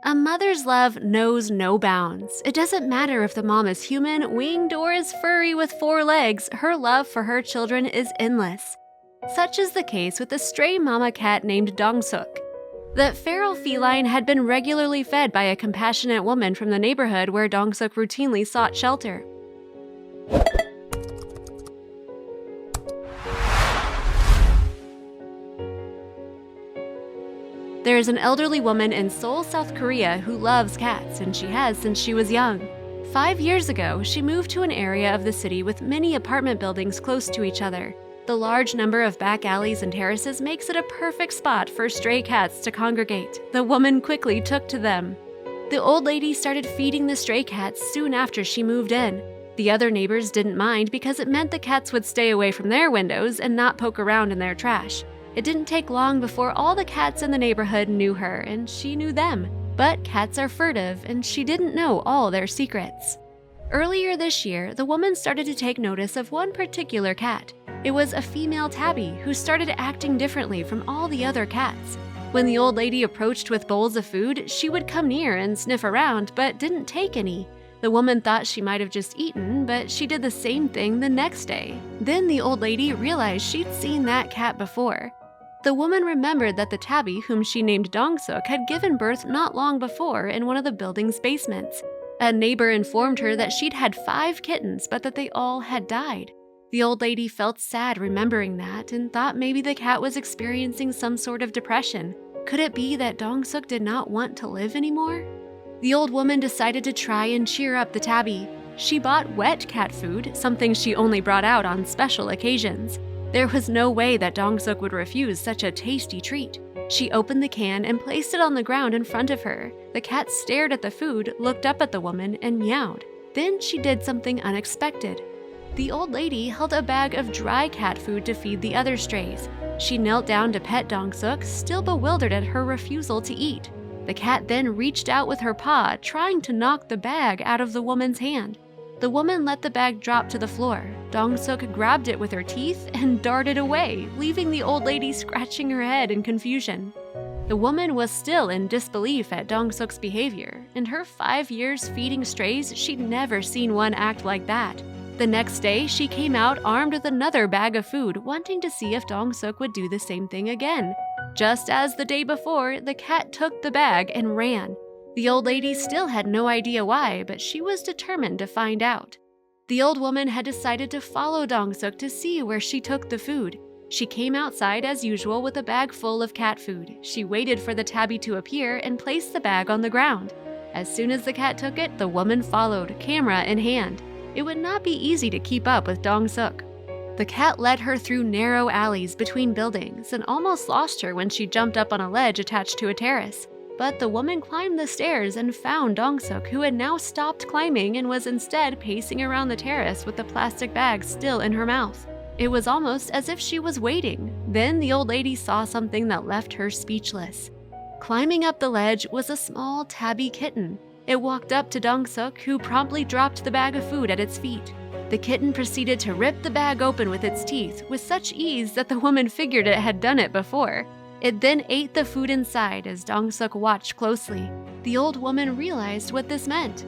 A mother's love knows no bounds. It doesn't matter if the mom is human, winged, or is furry with 4 legs, her love for her children is endless. Such is the case with a stray mama cat named Dongsuk. The feral feline had been regularly fed by a compassionate woman from the neighborhood where Dongsuk routinely sought shelter. There is an elderly woman in Seoul, South Korea who loves cats, and she has since she was young. 5 years ago, she moved to an area of the city with many apartment buildings close to each other. The large number of back alleys and terraces makes it a perfect spot for stray cats to congregate. The woman quickly took to them. The old lady started feeding the stray cats soon after she moved in. The other neighbors didn't mind because it meant the cats would stay away from their windows and not poke around in their trash. It didn't take long before all the cats in the neighborhood knew her, and she knew them. But cats are furtive, and she didn't know all their secrets. Earlier this year, the woman started to take notice of one particular cat. It was a female tabby who started acting differently from all the other cats. When the old lady approached with bowls of food, she would come near and sniff around, but didn't take any. The woman thought she might have just eaten, but she did the same thing the next day. Then the old lady realized she'd seen that cat before. The woman remembered that the tabby, whom she named Dongsuk, had given birth not long before in one of the building's basements. A neighbor informed her that she'd had 5 kittens, but that they all had died. The old lady felt sad remembering that and thought maybe the cat was experiencing some sort of depression. Could it be that Dongsuk did not want to live anymore? The old woman decided to try and cheer up the tabby. She bought wet cat food, something she only brought out on special occasions. There was no way that Dongsuk would refuse such a tasty treat. She opened the can and placed it on the ground in front of her. The cat stared at the food, looked up at the woman, and meowed. Then she did something unexpected. The old lady held a bag of dry cat food to feed the other strays. She knelt down to pet Dongsuk, still bewildered at her refusal to eat. The cat then reached out with her paw, trying to knock the bag out of the woman's hand. The woman let the bag drop to the floor. Dongsuk grabbed it with her teeth and darted away, leaving the old lady scratching her head in confusion. The woman was still in disbelief at Dongsuk's behavior. In her 5 years feeding strays, she'd never seen one act like that. The next day, she came out armed with another bag of food, wanting to see if Dongsuk would do the same thing again. Just as the day before, the cat took the bag and ran. The old lady still had no idea why, but she was determined to find out. The old woman had decided to follow Dongsuk to see where she took the food. She came outside as usual with a bag full of cat food. She waited for the tabby to appear and placed the bag on the ground. As soon as the cat took it, the woman followed, camera in hand. It would not be easy to keep up with Dongsuk. The cat led her through narrow alleys between buildings and almost lost her when she jumped up on a ledge attached to a terrace. But the woman climbed the stairs and found Dongsuk, who had now stopped climbing and was instead pacing around the terrace with the plastic bag still in her mouth. It was almost as if she was waiting. Then the old lady saw something that left her speechless. Climbing up the ledge was a small tabby kitten. It walked up to Dongsuk, who promptly dropped the bag of food at its feet. The kitten proceeded to rip the bag open with its teeth with such ease that the woman figured it had done it before. It then ate the food inside as Dongsuk watched closely. The old woman realized what this meant.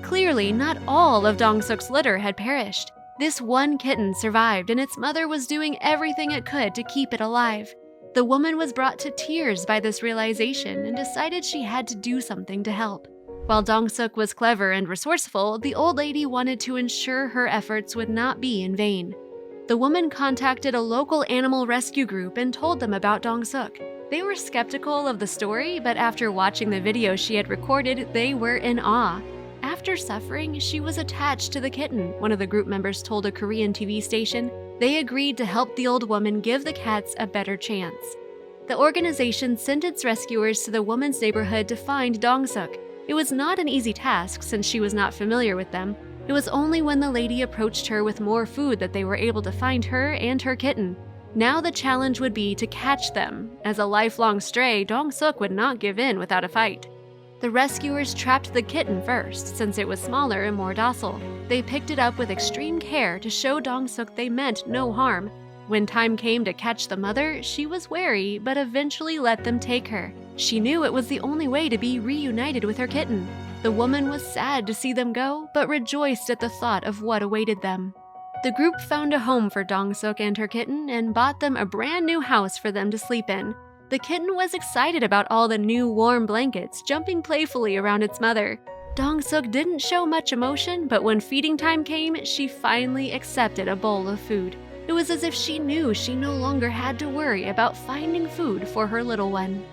Clearly, not all of Dongsuk's litter had perished. This one kitten survived, and its mother was doing everything it could to keep it alive. The woman was brought to tears by this realization and decided she had to do something to help. While Dongsuk was clever and resourceful, the old lady wanted to ensure her efforts would not be in vain. The woman contacted a local animal rescue group and told them about Dongsuk. They were skeptical of the story, but after watching the video she had recorded, they were in awe. After suffering, she was attached to the kitten, one of the group members told a Korean TV station. They agreed to help the old woman give the cats a better chance. The organization sent its rescuers to the woman's neighborhood to find Dongsuk. It was not an easy task since she was not familiar with them. It was only when the lady approached her with more food that they were able to find her and her kitten. Now the challenge would be to catch them. As a lifelong stray, Dongsuk would not give in without a fight. The rescuers trapped the kitten first, since it was smaller and more docile. They picked it up with extreme care to show Dongsuk they meant no harm. When time came to catch the mother, she was wary but eventually let them take her. She knew it was the only way to be reunited with her kitten. The woman was sad to see them go, but rejoiced at the thought of what awaited them. The group found a home for Dongsuk and her kitten and bought them a brand new house for them to sleep in. The kitten was excited about all the new warm blankets, jumping playfully around its mother. Dongsuk didn't show much emotion, but when feeding time came, she finally accepted a bowl of food. It was as if she knew she no longer had to worry about finding food for her little one.